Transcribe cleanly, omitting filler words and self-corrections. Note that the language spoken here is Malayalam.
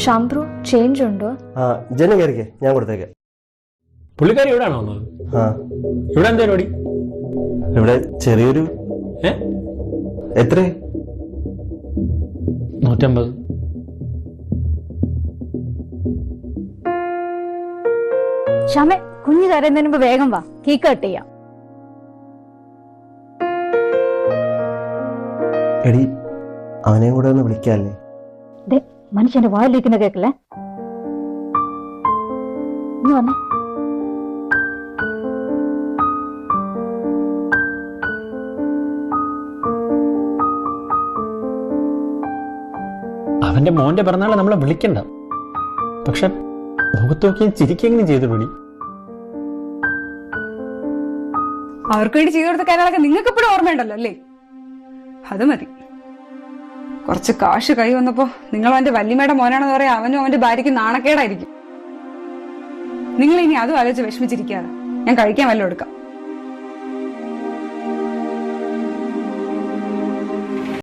ഷാംപ്രൂ ചേഞ്ച് ഉണ്ടോ? ജന കയറിക്കേ, ഞാൻ കൊടുത്തേക്കാം. പുള്ളിക്കാരി ഇവിടെ ആണോ വന്നത്? ഇവിടെ എന്താ പരിപാടി? ഇവിടെ ചെറിയൊരു എത്ര 150. ഷാമേ, കുഞ്ഞു കരയുന്നതിന് മുമ്പ് വേഗം വാ, കേക്ക് കട്ട് ചെയ്യാം. എടി, അവനെയും കൂടെ ഒന്ന് വിളിക്കാല്ലേ? മനുഷ്യന്റെ വായിലിരിക്കുന്ന കേക്കല്ലേ? നീ വന്നേ. അവന്റെ മോന്റെ പിറന്നാളെ നമ്മളെ വിളിക്കണ്ട, പക്ഷെ മുഖത്ത് നോക്കിയും ചിരിക്കെങ്കിലും ചെയ്തു പിടി. അവർക്ക് വേണ്ടി ചെയ്തു കൊടുത്ത കാര്യങ്ങളൊക്കെ നിങ്ങൾക്ക് ഇപ്പോഴും ഓർമ്മയുണ്ടല്ലോ അല്ലേ? അത് മതി. കുറച്ച് കാശ് കൈ വന്നപ്പോ നിങ്ങൾ അവന്റെ വല്യമ്മയുടെ മോനാണെന്ന് പറയാൻ അവനും അവന്റെ ഭാര്യയ്ക്ക് നാണക്കേടായിരിക്കും. നിങ്ങൾ ഇനി അതും ആലോചിച്ച് വിഷമിച്ചിരിക്കാതെ ഞാൻ കഴിക്കാൻ വല്ലതും എടുക്കാം.